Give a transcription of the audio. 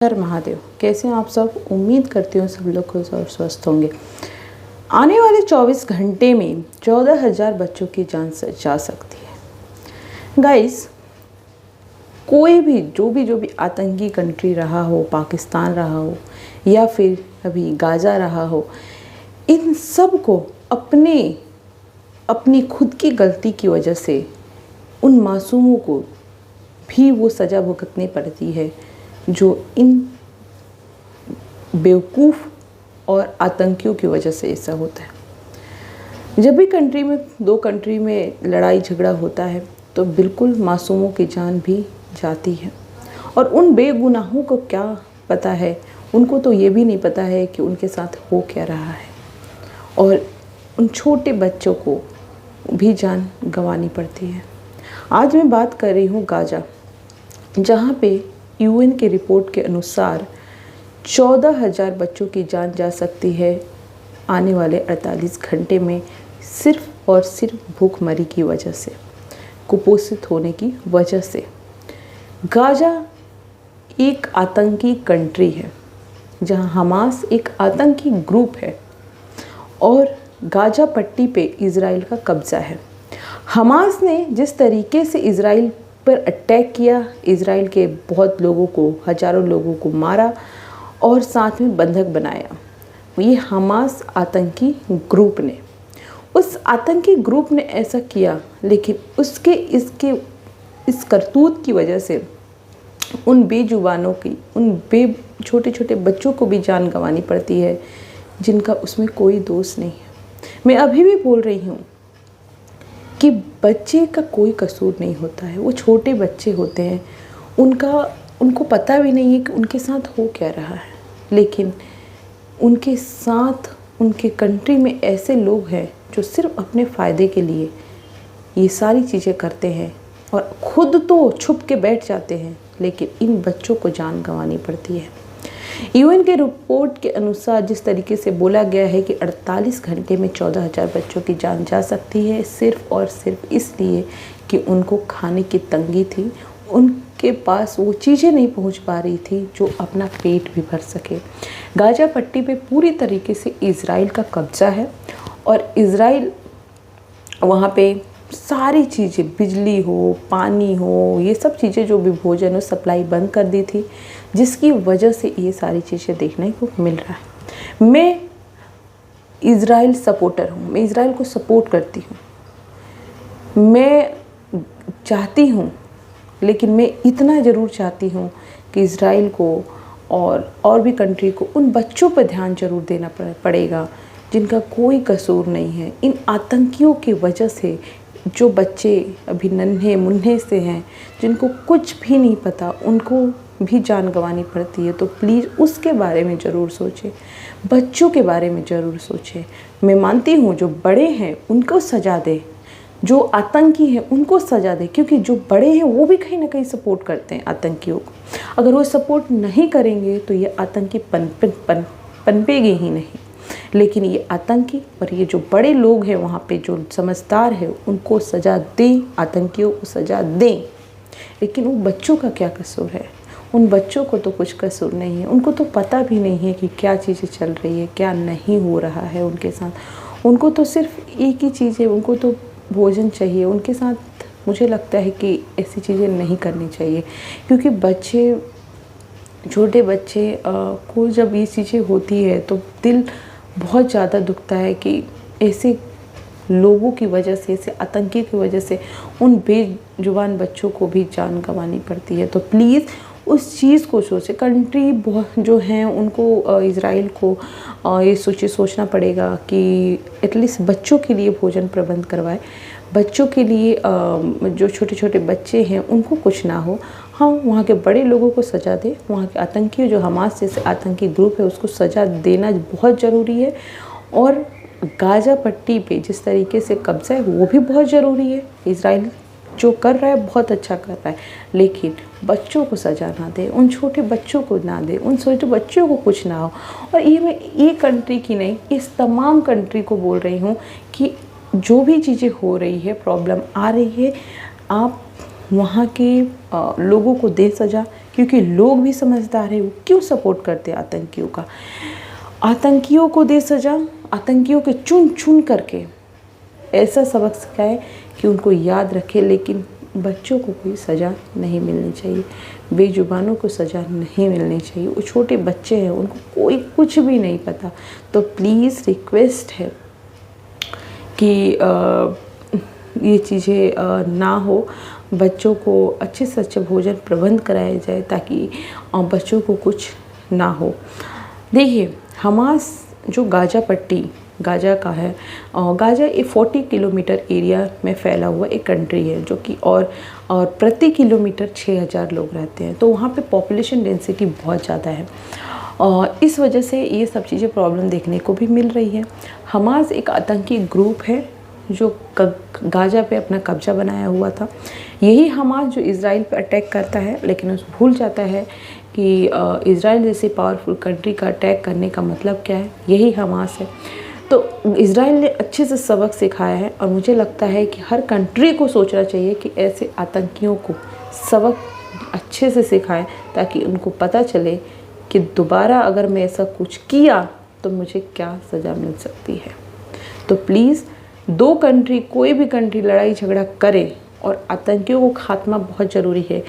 हर महादेव। कैसे हैं आप सब? उम्मीद करती हूँ सब लोग खुश और स्वस्थ होंगे। आने वाले 24 घंटे में 14,000 बच्चों की जान जा सकती है। गाइस, कोई भी जो भी आतंकी कंट्री रहा हो, पाकिस्तान रहा हो या फिर अभी गाजा रहा हो, इन सब को अपनी खुद की गलती की वजह से उन मासूमों को भी वो सज़ा भुगतनी पड़ती है जो इन बेवकूफ़ और आतंकियों की वजह से ऐसा होता है। जब भी दो कंट्री में लड़ाई झगड़ा होता है तो बिल्कुल मासूमों की जान भी जाती है। और उन बेगुनाहों को क्या पता है, उनको तो ये भी नहीं पता है कि उनके साथ हो क्या रहा है। और उन छोटे बच्चों को भी जान गंवानी पड़ती है। आज मैं बात कर रही हूँ गाजा, जहाँ पे यूएन की रिपोर्ट के अनुसार 14,000 बच्चों की जान जा सकती है आने वाले 48 घंटे में, सिर्फ और सिर्फ भूखमरी की वजह से, कुपोषित होने की वजह से। गाजा एक आतंकी कंट्री है, जहां हमास एक आतंकी ग्रुप है और गाजा पट्टी पे इज़राइल का कब्ज़ा है। हमास ने जिस तरीके से इज़राइल पर अटैक किया, इज़राइल के बहुत लोगों को, हज़ारों लोगों को मारा और साथ में बंधक बनाया, ये हमास आतंकी ग्रुप ने, उस आतंकी ग्रुप ने ऐसा किया। लेकिन इस करतूत की वजह से उन बेजुबानों की, छोटे छोटे बच्चों को भी जान गंवानी पड़ती है, जिनका उसमें कोई दोष नहीं है। मैं अभी भी बोल रही हूँ कि बच्चे का कोई कसूर नहीं होता है। वो छोटे बच्चे होते हैं, उनको पता भी नहीं है कि उनके साथ हो क्या रहा है। लेकिन उनके साथ, उनके कंट्री में ऐसे लोग हैं जो सिर्फ अपने फ़ायदे के लिए ये सारी चीज़ें करते हैं और ख़ुद तो छुप के बैठ जाते हैं, लेकिन इन बच्चों को जान गंवानी पड़ती है। यूएन के रिपोर्ट के अनुसार जिस तरीके से बोला गया है कि 48 घंटे में 14,000 बच्चों की जान जा सकती है, सिर्फ और सिर्फ इसलिए कि उनको खाने की तंगी थी, उनके पास वो चीज़ें नहीं पहुंच पा रही थी जो अपना पेट भी भर सके। गाजा पट्टी पे पूरी तरीके से इज़राइल का कब्ज़ा है और इज़राइल वहाँ पे सारी चीज़ें, बिजली हो, पानी हो, ये सब चीज़ें, जो भी भोजन हो, सप्लाई बंद कर दी थी, जिसकी वजह से ये सारी चीज़ें देखने को मिल रहा है। मैं इज़राइल सपोर्टर हूँ, मैं इज़राइल को सपोर्ट करती हूँ। मैं चाहती हूँ, लेकिन मैं इतना ज़रूर चाहती हूँ कि इज़राइल को और भी कंट्री को उन बच्चों पर ध्यान ज़रूर देना पड़ेगा जिनका कोई कसूर नहीं है। इन आतंकियों की वजह से जो बच्चे अभी नन्हे मुन्ने से हैं, जिनको कुछ भी नहीं पता, उनको भी जान गंवानी पड़ती है। तो प्लीज़ उसके बारे में ज़रूर सोचें, बच्चों के बारे में ज़रूर सोचें। मैं मानती हूँ जो बड़े हैं उनको सज़ा दे, जो आतंकी हैं उनको सज़ा दे, क्योंकि जो बड़े हैं वो भी कहीं ना कहीं सपोर्ट करते हैं आतंकियों को। अगर वो सपोर्ट नहीं करेंगे तो ये आतंकी पनपेगी ही नहीं। लेकिन ये आतंकी और ये जो बड़े लोग हैं वहाँ पे, जो समझदार है, उनको सज़ा दें, आतंकियों को सज़ा दें। लेकिन उन बच्चों का क्या कसूर है? उन बच्चों को तो कुछ कसूर नहीं है, उनको तो पता भी नहीं है कि क्या चीज़ें चल रही है, क्या नहीं हो रहा है उनके साथ। उनको तो सिर्फ एक ही चीज़ है, उनको तो भोजन चाहिए। उनके साथ मुझे लगता है कि ऐसी चीज़ें नहीं करनी चाहिए, क्योंकि छोटे बच्चे को जब ये चीज़ें होती है तो दिल बहुत ज़्यादा दुखता है कि ऐसे लोगों की वजह से, ऐसे आतंकी की वजह से उन बेजुबान बच्चों को भी जान गंवानी पड़ती है। तो प्लीज़ उस चीज़ को सोचें। कंट्री जो हैं उनको, इज़राइल को ये सोचना पड़ेगा कि एटलीस्ट बच्चों के लिए भोजन प्रबंध करवाए, बच्चों के लिए, जो छोटे छोटे बच्चे हैं उनको कुछ ना हो। हाँ, वहाँ के बड़े लोगों को सज़ा दे, वहाँ के आतंकी, जो हमास जैसे आतंकी ग्रुप है, उसको सज़ा देना बहुत ज़रूरी है। और गाजा पट्टी पे जिस तरीके से कब्ज़ा है वो भी बहुत ज़रूरी है। इज़राइल जो कर रहा है बहुत अच्छा कर रहा है, लेकिन बच्चों को सज़ा ना दे, उन छोटे बच्चों को ना दे, उन छोटे बच्चों को कुछ ना हो। और ये मैं एक कंट्री की नहीं, इस तमाम कंट्री को बोल रही हूँ कि जो भी चीज़ें हो रही है, प्रॉब्लम आ रही है, आप वहाँ के लोगों को दे सज़ा, क्योंकि लोग भी समझदार हैं, वो क्यों सपोर्ट करते हैं आतंकियों का। आतंकियों को दे सज़ा, आतंकियों के चुन चुन करके ऐसा सबक सिखाए कि उनको याद रखे, लेकिन बच्चों को कोई सज़ा नहीं मिलनी चाहिए, बेजुबानों को सज़ा नहीं मिलनी चाहिए। वो छोटे बच्चे हैं, उनको कोई कुछ भी नहीं पता। तो प्लीज़ रिक्वेस्ट है कि ये चीज़ें ना हो, बच्चों को अच्छे से अच्छे भोजन प्रबंध कराया जाए ताकि बच्चों को कुछ ना हो। देखिए, हमास जो गाज़ा पट्टी गाज़ा का है, गाज़ा एक 40 किलोमीटर एरिया में फैला हुआ एक कंट्री है जो कि और प्रति किलोमीटर 6000 लोग रहते हैं। तो वहाँ पे पॉपुलेशन डेंसिटी बहुत ज़्यादा है और इस वजह से ये सब चीज़ें प्रॉब्लम देखने को भी मिल रही है। हमास एक आतंकी ग्रुप है जो गाज़ा पे अपना कब्जा बनाया हुआ था। यही हमास जो इज़राइल पे अटैक करता है, लेकिन उस भूल जाता है कि इज़राइल जैसी पावरफुल कंट्री का अटैक करने का मतलब क्या है, यही हमास है। तो इज़राइल ने अच्छे से सबक सिखाया है और मुझे लगता है कि हर कंट्री को सोचना चाहिए कि ऐसे आतंकियों को सबक अच्छे से सिखाएं ताकि उनको पता चले कि दोबारा अगर मैं ऐसा कुछ किया तो मुझे क्या सज़ा मिल सकती है। तो प्लीज़ दो कंट्री, कोई भी कंट्री लड़ाई झगड़ा करे और आतंकियों को खात्मा बहुत ज़रूरी है।